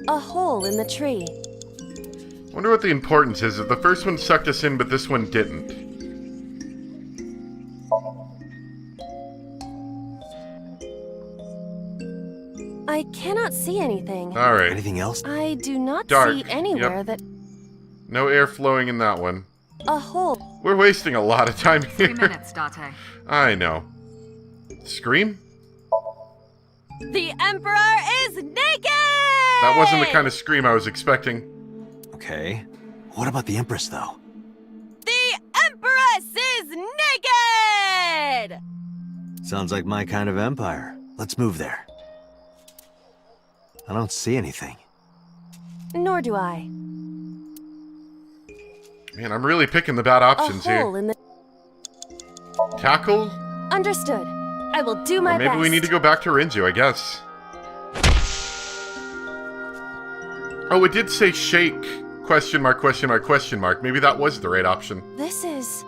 A hole in the tree. Wonder what the importance is. If the first one sucked us in, but this one didn't. I cannot see anything. Alright. Anything else? I do not Dark. see anywhere Yep. that... No air flowing in that one. A hole. We're wasting a lot of time here. 3 minutes, Date. I know. Scream? The Emperor is naked! That wasn't the kind of scream I was expecting. Okay. What about the Empress, though? The Empress is naked! Sounds like my kind of empire. Let's move there. I don't see anything. Nor do I. Man, I'm really picking the bad options A hole here. in the... Tackle? Understood. I will do my Or maybe best. we need to go back to Renju, I guess. Oh, it did say shake. Question mark, question mark, question mark. Maybe that was the right option. This is...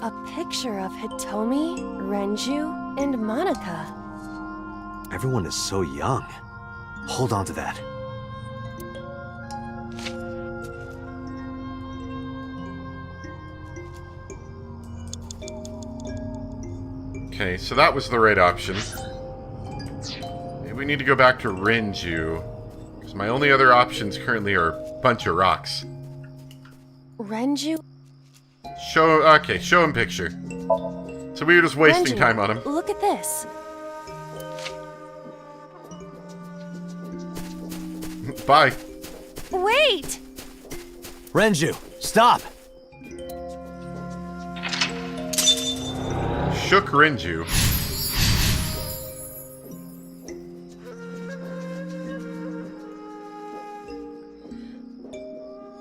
a picture of Hitomi, Renju, and Monica. Everyone is so young. Hold on to that. Okay, so that was the right option. Maybe we need to go back to Renju. Because my only other options currently are a bunch of rocks. Renju? Okay, show him picture. So we were just wasting Renju, time on him. Look at this. Bye. Wait! Renju, stop! Shook Renju.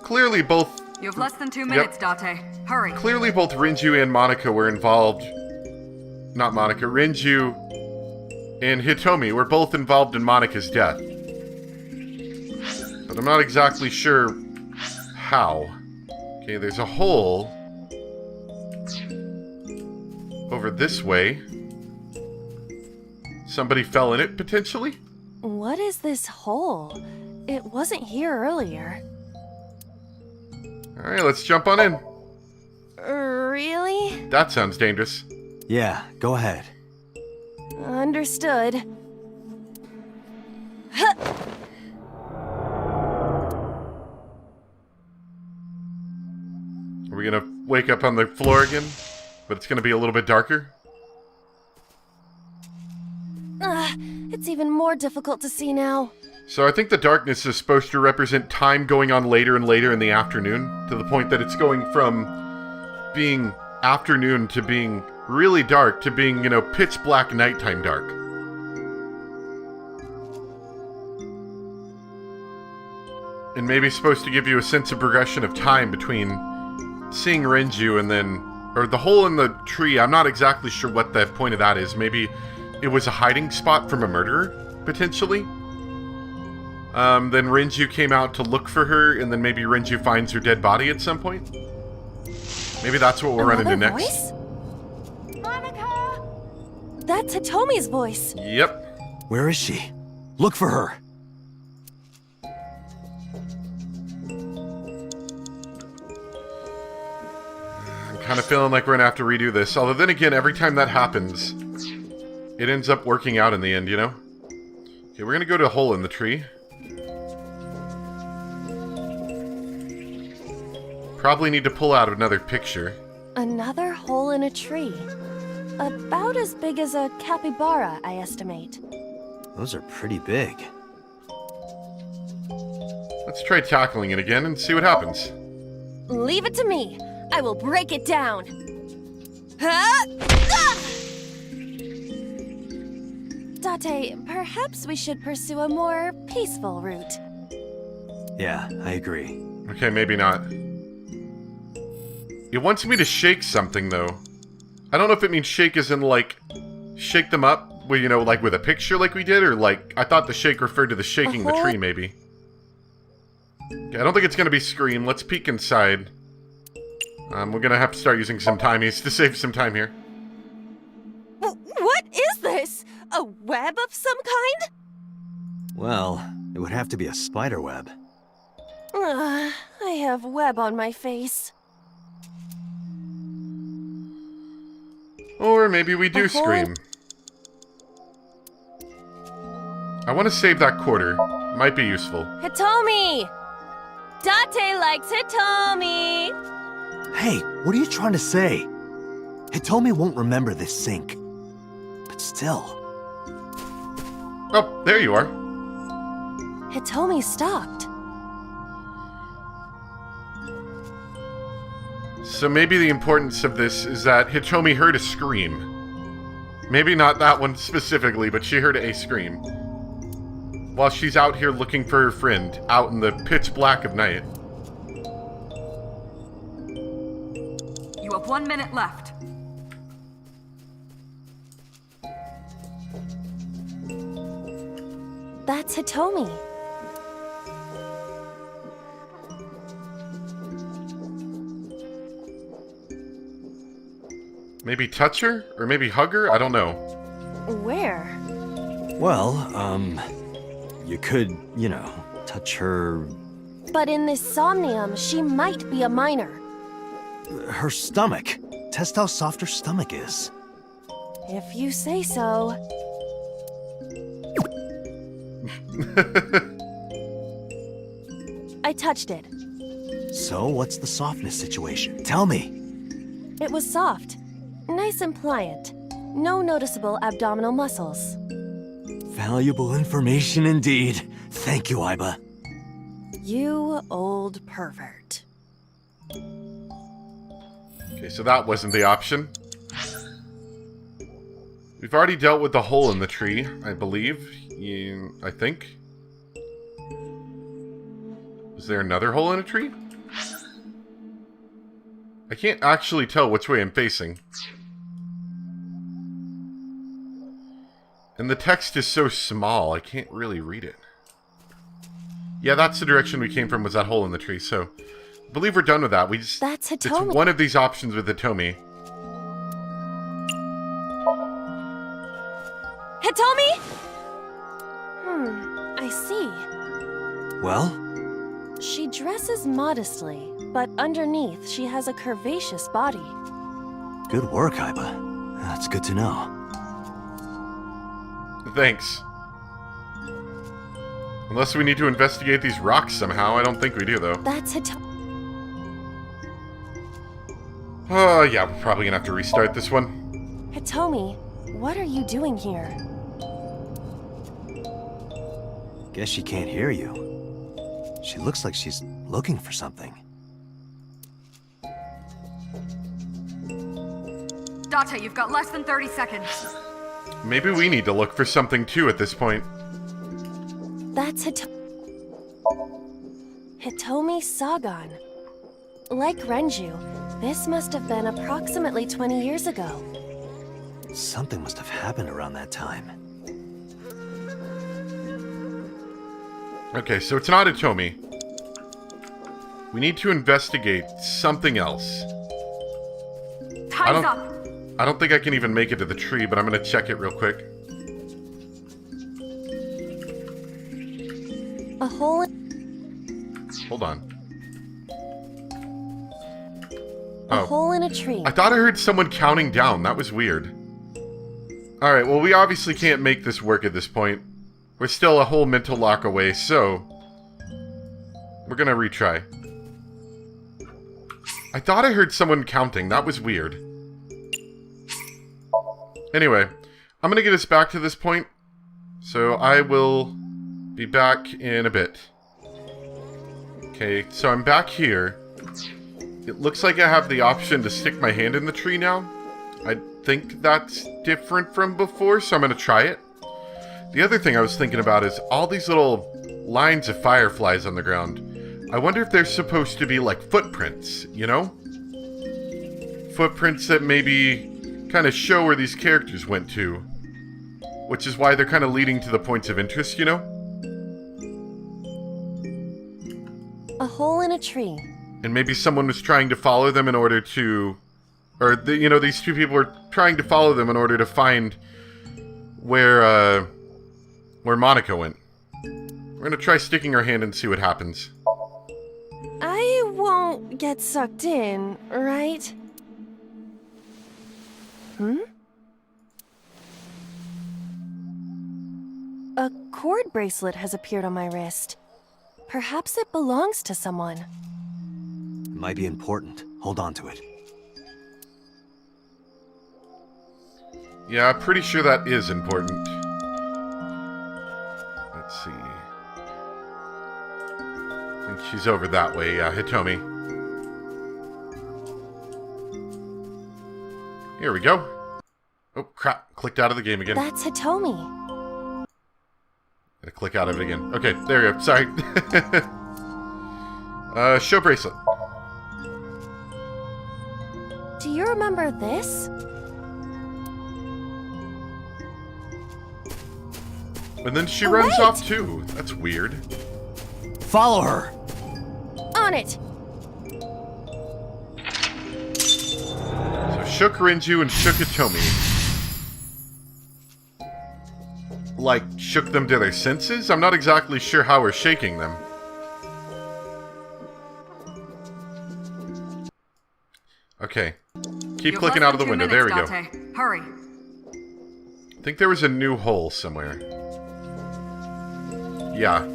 Clearly both... You have less than 2 minutes, Date. Hurry. Clearly both Renju and Monica were involved. Not Monica. Renju and Hitomi were both involved in Monica's death. But I'm not exactly sure how. Okay, there's a hole over this way. Somebody fell in it, potentially? What is this hole? It wasn't here earlier. Alright, let's jump on in. Really? That sounds dangerous. Yeah, go ahead. Understood. Huh. Are we gonna wake up on the floor again? But it's gonna be a little bit darker? It's even more difficult to see now. So I think the darkness is supposed to represent time going on later and later in the afternoon, to the point that it's going from being afternoon to being really dark to being, pitch black nighttime dark. And maybe supposed to give you a sense of progression of time between seeing Renju and then... Or the hole in the tree, I'm not exactly sure what the point of that is. Maybe it was a hiding spot from a murderer, potentially? Then Renju came out to look for her, and then maybe Renju finds her dead body at some point? Maybe that's what we'll run into next. Voice? Monica! That's Hitomi's voice. Yep. Where is she? Look for her. I'm kind of feeling like we're gonna have to redo this. Although then again, every time that happens, it ends up working out in the end, Okay, we're gonna go to a hole in the tree. Probably need to pull out another picture. Another hole in a tree. About as big as a capybara, I estimate. Those are pretty big. Let's try tackling it again and see what happens. Leave it to me. I will break it down. Huh? Ah! Date, perhaps we should pursue a more peaceful route. Yeah, I agree. Okay, maybe not. It wants me to shake something, though. I don't know if it means shake as in, like, shake them up, like with a picture like we did, or like, I thought the shake referred to the shaking the tree, maybe. Okay, I don't think it's going to be Scream. Let's peek inside. We're going to have to start using some timies to save some time here. What is this? A web of some kind? Well, it would have to be a spider web. I have web on my face. Or maybe we do scream. I want to save that quarter. Might be useful. Hitomi! Date likes Hitomi! Hey, what are you trying to say? Hitomi won't remember this sink. But still. Oh, there you are. Hitomi stopped. So maybe the importance of this is that Hitomi heard a scream. Maybe not that one specifically, but she heard a scream. While she's out here looking for her friend, out in the pitch black of night. You have 1 minute left. That's Hitomi. Maybe touch her? Or maybe hug her? I don't know. Where? Well, you could, touch her... But in this Somnium, she might be a minor. her stomach. Test how soft her stomach is. If you say so. I touched it. So, what's the softness situation? Tell me. It was soft. Nice and pliant. No noticeable abdominal muscles. Valuable information indeed. Thank you, Iba. You old pervert. Okay, so that wasn't the option. We've already dealt with the hole in the tree, I believe. I think. Is there another hole in a tree? I can't actually tell which way I'm facing. And the text is so small, I can't really read it. Yeah, that's the direction we came from, was that hole in the tree, so... I believe we're done with that. That's Hitomi. It's one of these options with Hitomi. Hitomi? I see. Well? She dresses modestly, but underneath she has a curvaceous body. Good work, Iba. That's good to know. Thanks. Unless we need to investigate these rocks somehow. I don't think we do, though. That's Hitomi. Oh, yeah, we're probably gonna have to restart this one. Hitomi, what are you doing here? Guess she can't hear you. She looks like she's looking for something. Date, you've got less than 30 seconds. Maybe we need to look for something, too, at this point. That's Hitomi Sagan. Like Renju, this must have been approximately 20 years ago. Something must have happened around that time. Okay, so it's not Hitomi. We need to investigate something else. Time's up. I don't think I can even make it to the tree, but I'm gonna check it real quick. A hole. Hold on. A hole in a tree. I thought I heard someone counting down. That was weird. Alright, well, we obviously can't make this work at this point. We're still a whole mental lock away, so... we're gonna retry. I thought I heard someone counting. That was weird. Anyway, I'm gonna get us back to this point. So I will be back in a bit. Okay, so I'm back here. It looks like I have the option to stick my hand in the tree now. I think that's different from before, so I'm going to try it. The other thing I was thinking about is all these little lines of fireflies on the ground. I wonder if they're supposed to be like footprints, you know? Footprints that maybe kind of show where these characters went to. Which is why they're kind of leading to the points of interest, you know? A hole in a tree. And maybe someone was trying to follow them in order to... or, these two people were trying to follow them in order to find where Monica went. We're gonna try sticking our hand and see what happens. I won't get sucked in, right? A cord bracelet has appeared on my wrist. Perhaps it belongs to someone. It might be important. Hold on to it. Yeah, I'm pretty sure that is important. Let's see. I think she's over that way. Yeah, Hitomi. Here we go. Oh, crap. Clicked out of the game again. That's Hitomi. Gotta click out of it again. Okay, there you go. Sorry. Show bracelet. Do you remember this? And then she Oh, runs wait! off too. That's weird. Follow her! On it! So shook Renju and shook Hitomi. Like, shook them to their senses? I'm not exactly sure how we're shaking them. Okay. Keep You have clicking less out of the than 2 window. There we minutes, go. Date. Hurry. I think there was a new hole somewhere. Yeah.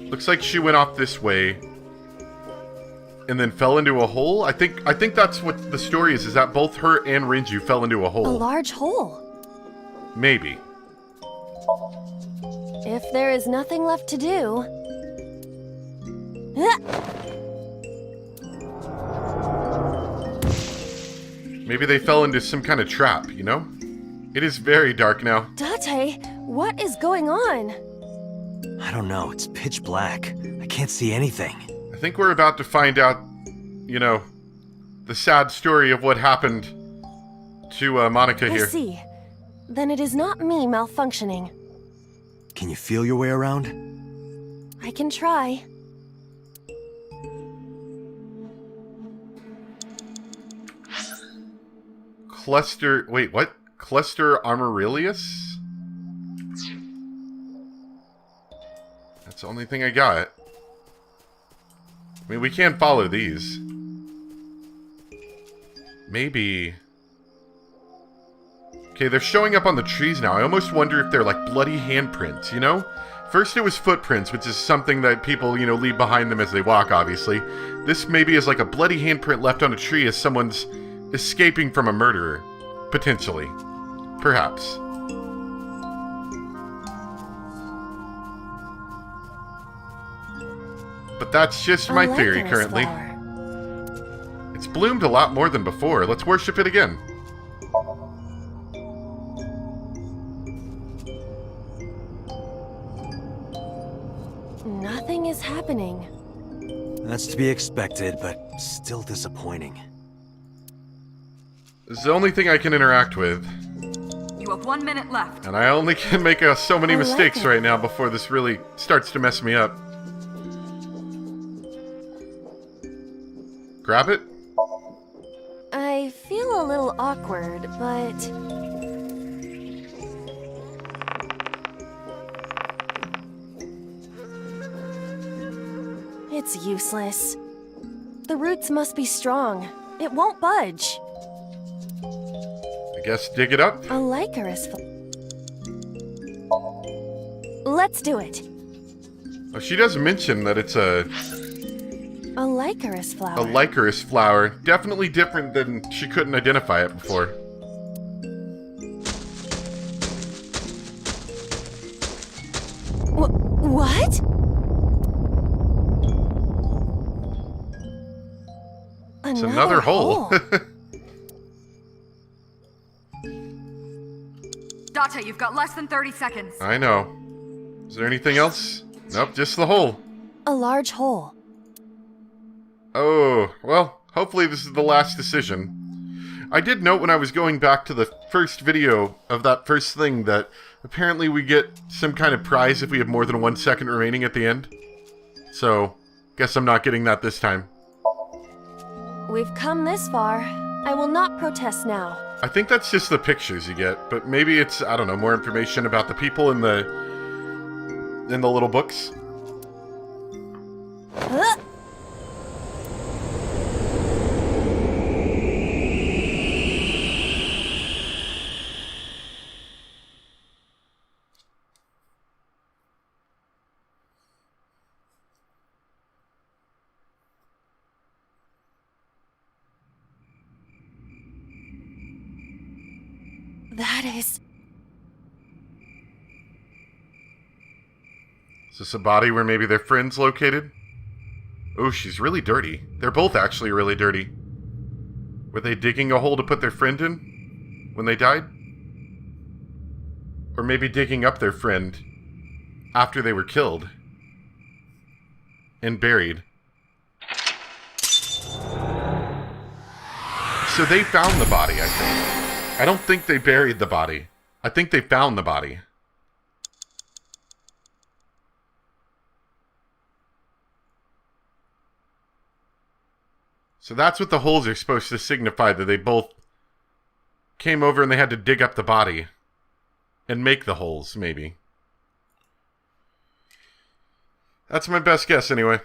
Looks like she went off this way and then fell into a hole. I think that's what the story is that both her and Renju fell into a A hole. large hole. Maybe. If there is nothing left to do... Ah! Maybe they fell into some kind of trap, you know? It is very dark now. Date, what is going on? I don't know, it's pitch black. I can't see anything. I think we're about to find out, you know, the sad story of what happened to Monika I here. see. Then it is not me malfunctioning. Can you feel your way around? I can try. Cluster... Wait, what? Cluster Amaryllis? That's the only thing I got. I mean, we can't follow these. Maybe... Okay, they're showing up on the trees now. I almost wonder if they're like bloody handprints, you know? First it was footprints, which is something that people, you know, leave behind them as they walk, obviously. This maybe is like a bloody handprint left on a tree as someone's escaping from a murderer. Potentially. Perhaps. But that's just my theory licorice currently. flower. It's bloomed a lot more than before. Let's worship it again. Nothing is happening. That's to be expected, but still disappointing. This is the only thing I can interact with. You have 1 minute left. And I only can make so many I like mistakes it. right now before this really starts to mess me up. Grab it? I feel a little awkward, but... It's useless. The roots must be strong. It won't budge. I guess dig it up? A licorice Let's do it. Oh, she does mention that it's a licorice flower. licorice flower. Definitely different than she couldn't identify it before. What? It's another hole. Date, you've got less than 30 seconds. I know. Is there anything else? Nope, just the hole. A large hole. Oh, well, hopefully this is the last decision. I did note when I was going back to the first video of that first thing that apparently we get some kind of prize if we have more than 1 second remaining at the end. So, guess I'm not getting that this time. We've come this far. I will not protest now. I think that's just the pictures you get, but maybe it's, I don't know, more information about the people in the little books. Huh? That is... Is this a body where maybe their friend's located? Oh, she's really dirty. They're both actually really dirty. Were they digging a hole to put their friend in when they died? Or maybe digging up their friend after they were killed and buried. So they found the body, I think. I don't think they buried the body. I think they found the body. So that's what the holes are supposed to signify, that they both came over and they had to dig up the body and make the holes, maybe. That's my best guess, anyway.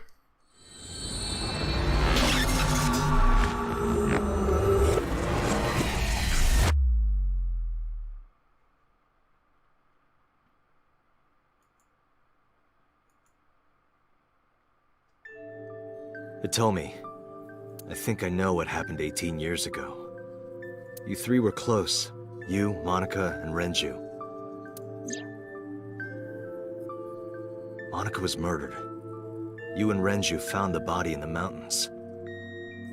Hitomi, I think I know what happened 18 years ago. You three were close. You, Monica, and Renju. Monica was murdered. You and Renju found the body in the mountains.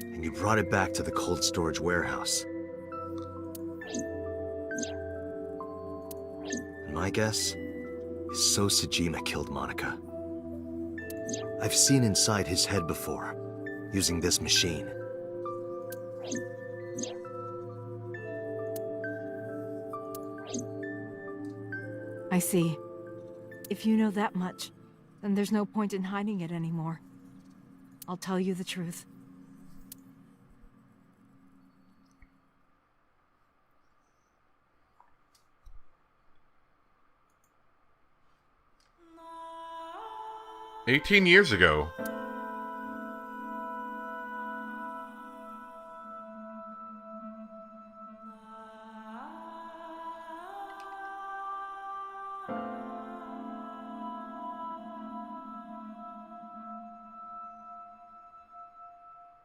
And you brought it back to the cold storage warehouse. And my guess is So Sejima killed Monica. I've seen inside his head before, using this machine. I see. If you know that much, then there's no point in hiding it anymore. I'll tell you the truth. "18 years ago.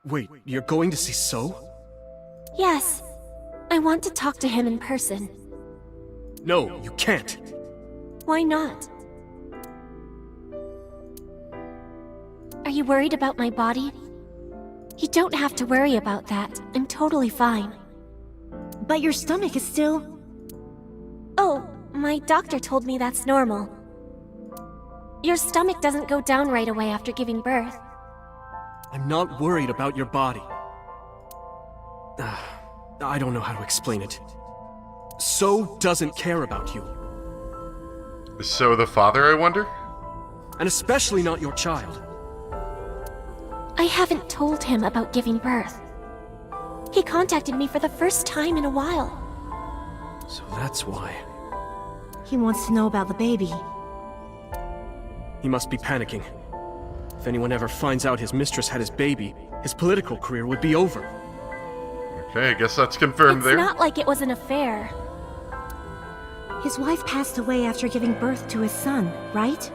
Wait, you're going to see So? Yes. I want to talk to him in person. No, you can't. Why not? Are you worried about my body? You don't have to worry about that. I'm totally fine. But your stomach is still... Oh, my doctor told me that's normal. Your stomach doesn't go down right away after giving birth. I'm not worried about your body. I don't know how to explain it. So doesn't care about you. Is So the father, I wonder? And especially not your child. I haven't told him about giving birth. He contacted me for the first time in a while. So that's why. He wants to know about the baby. He must be panicking. If anyone ever finds out his mistress had his baby, his political career would be over. Okay, I guess that's confirmed It's there. not like it was an affair. His wife passed away after giving birth to his son, right?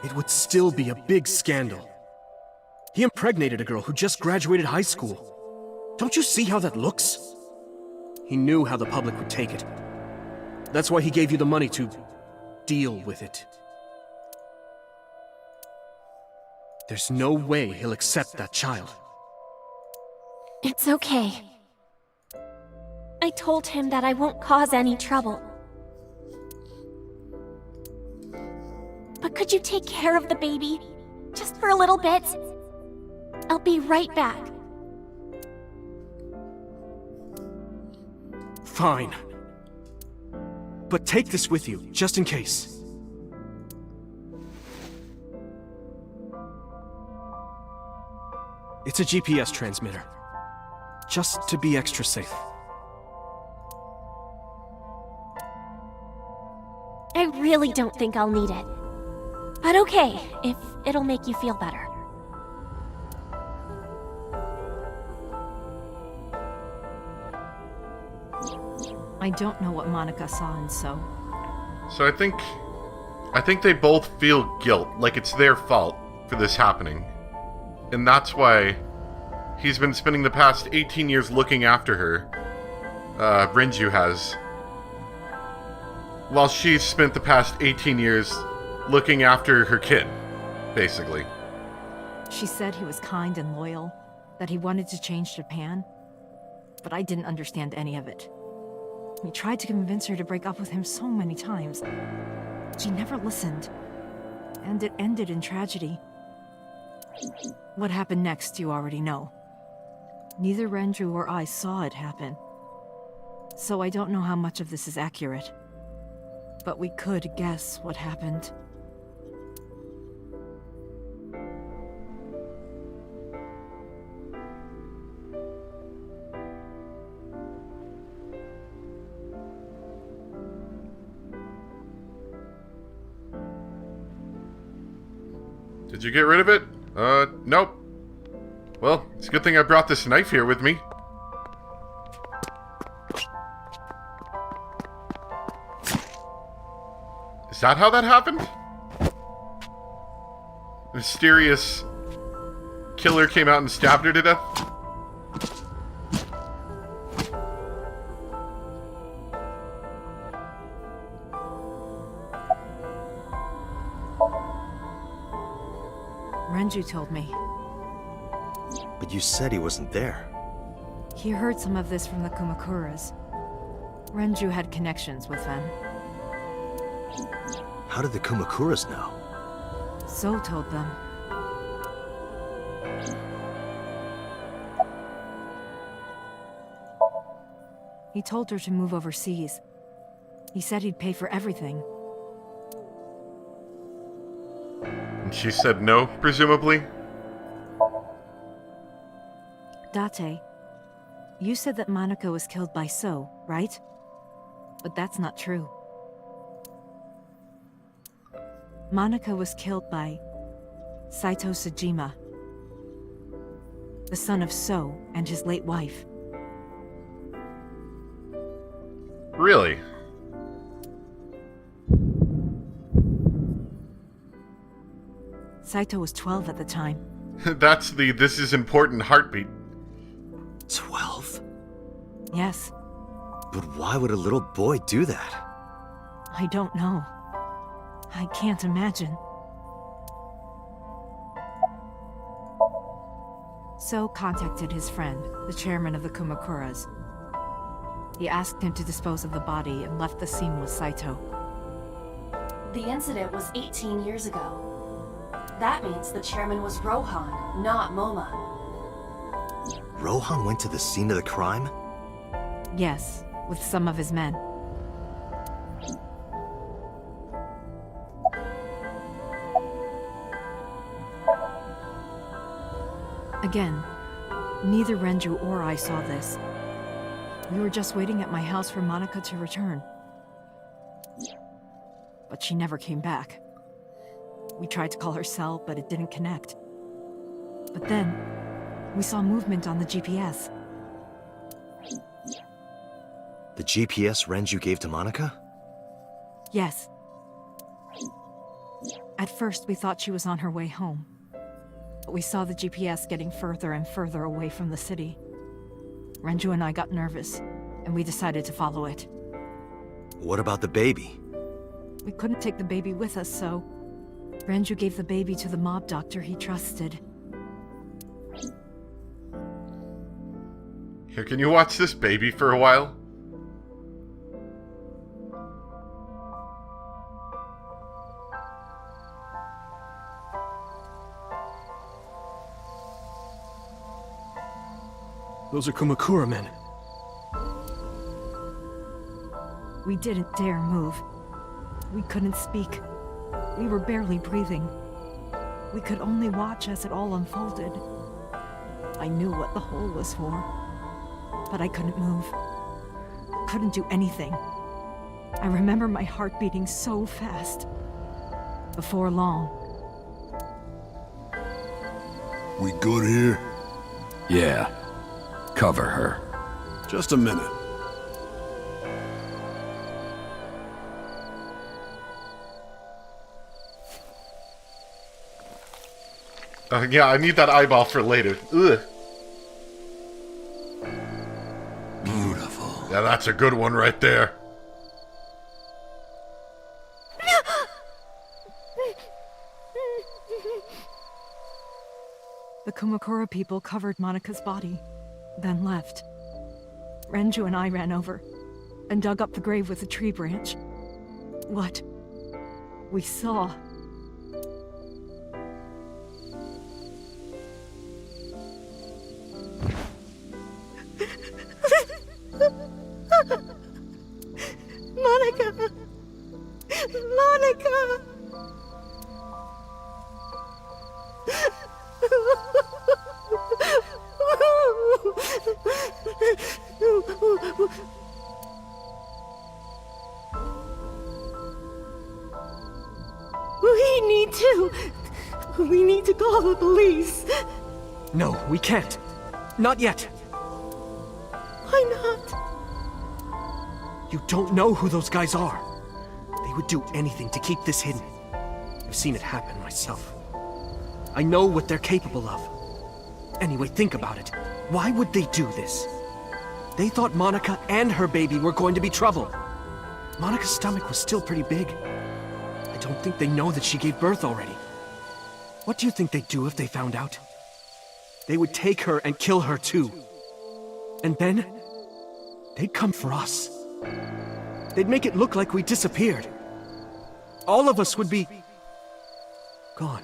It would still be a big scandal. He impregnated a girl who just graduated high school. Don't you see how that looks? He knew how the public would take it. That's why he gave you the money to deal with it. There's no way he'll accept that child. It's okay. I told him that I won't cause any trouble. But could you take care of the baby? Just for a little bit? I'll be right back. Fine. But take this with you, just in case. It's a GPS transmitter. Just to be extra safe. I really don't think I'll need it. But okay, if it'll make you feel better. I don't know what Monica saw in So. So I think they both feel guilt, like it's their fault for this happening. And that's why he's been spending the past 18 years looking after her. Renju has. While she's spent the past 18 years looking after her kid, basically. She said he was kind and loyal, that he wanted to change Japan, but I didn't understand any of it. We tried to convince her to break up with him so many times. She never listened, and it ended in tragedy. What happened next, you already know. Neither Renju or I saw it happen, so I don't know how much of this is accurate. But we could guess what happened. Did you get rid of it? Nope. Well, it's a good thing I brought this knife here with me. Is that how that happened? Mysterious killer came out and stabbed her to death? Renju told me. But you said he wasn't there. He heard some of this from the Kumakuras. Renju had connections with them. How did the Kumakuras know? So told them. He told her to move overseas. He said he'd pay for everything. And she said no, presumably? Date, you said that Monica was killed by So, right? But that's not true. Monica was killed by Saito Sejima, the son of So and his late wife. Really? Saito was 12 at the time. That's the "this is important" heartbeat. 12? Yes, But why would a little boy do that? I don't know. I can't imagine. So contacted his friend, the chairman of the Kumakuras. He asked him to dispose of the body and left the scene with Saito. The incident was 18 years ago. That means the chairman was Rohan, not Moma. Rohan went to the scene of the crime? Yes, with some of his men. Again, neither Renju or I saw this. We were just waiting at my house for Monica to return. But she never came back. We tried to call her cell, but it didn't connect. But then, we saw movement on the GPS. The GPS Renju gave to Monica? Yes. At first, we thought she was on her way home. But we saw the GPS getting further and further away from the city. Renju and I got nervous, and we decided to follow it. What about the baby? We couldn't take the baby with us, so Renju gave the baby to the mob doctor he trusted. Here, can you watch this baby for a while? Those are Kumakura men. We didn't dare move. We couldn't speak. We were barely breathing. We could only watch as it all unfolded. I knew what the hole was for, but I couldn't move. Couldn't do anything. I remember my heart beating so fast. Before long, We good here? Yeah. Cover her. Just a minute. Yeah, I need that eyeball for later. Ugh. Beautiful. Yeah, that's a good one right there. The Kumakura people covered Monika's body, then left. Renju and I ran over and dug up the grave with a tree branch. What we saw. Monica! Monica! We need to call the police. No, we can't. Not yet. Why not? You don't know who those guys are. They would do anything to keep this hidden. I've seen it happen myself. I know what they're capable of. Anyway, think about it. Why would they do this? They thought Monica and her baby were going to be trouble. Monica's stomach was still pretty big. I don't think they know that she gave birth already. What do you think they'd do if they found out? They would take her and kill her too. And then, they'd come for us. They'd make it look like we disappeared. All of us would be gone.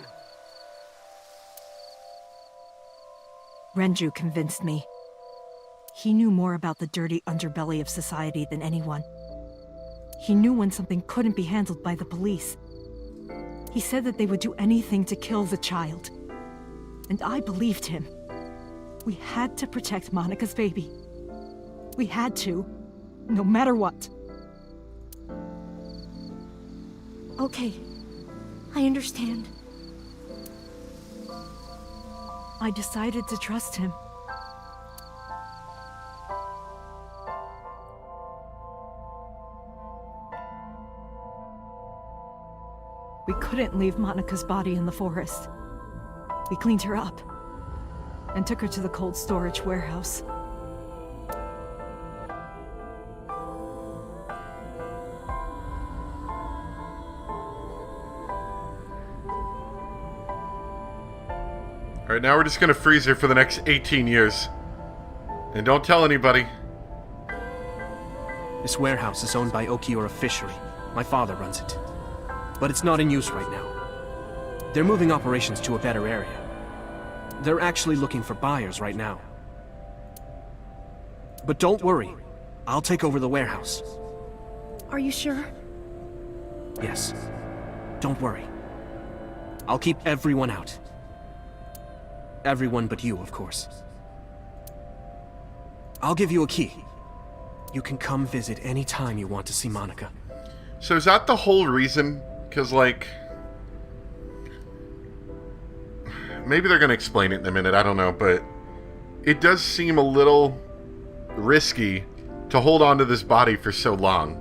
Renju convinced me. He knew more about the dirty underbelly of society than anyone. He knew when something couldn't be handled by the police. He said that they would do anything to kill the child. And I believed him. We had to protect Monica's baby. We had to, no matter what. Okay, I understand. I decided to trust him. We couldn't leave Monica's body in the forest. We cleaned her up and took her to the cold storage warehouse. Alright, now we're just gonna freeze her for the next 18 years. And don't tell anybody. This warehouse is owned by Okiura Fishery. My father runs it. But it's not in use right now. They're moving operations to a better area. They're actually looking for buyers right now. But don't worry. I'll take over the warehouse. Are you sure? Yes. Don't worry. I'll keep everyone out. Everyone but you, of course. I'll give you a key. You can come visit any time you want to see Monica. So is that the whole reason? Because, like... maybe they're going to explain it in a minute, I don't know, but... it does seem a little risky to hold on to this body for so long.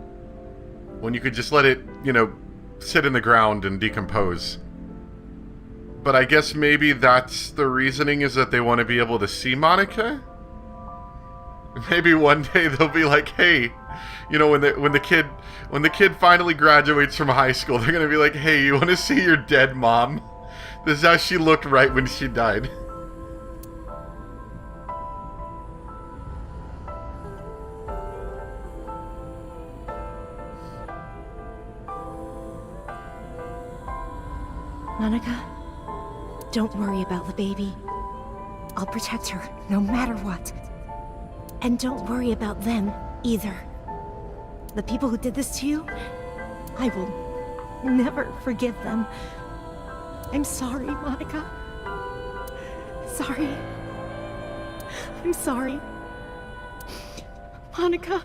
When you could just let it, you know, sit in the ground and decompose. But I guess maybe that's the reasoning, is that they want to be able to see Monica? Maybe one day they'll be like, hey, you know, when the kid finally graduates from high school, they're gonna be like, hey, you want to see your dead mom? This is how she looked right when she died. Monica, don't worry about the baby. I'll protect her, no matter what. And don't worry about them, either. The people who did this to you, I will never forgive them. I'm sorry, Monica. Sorry. I'm sorry. Monica.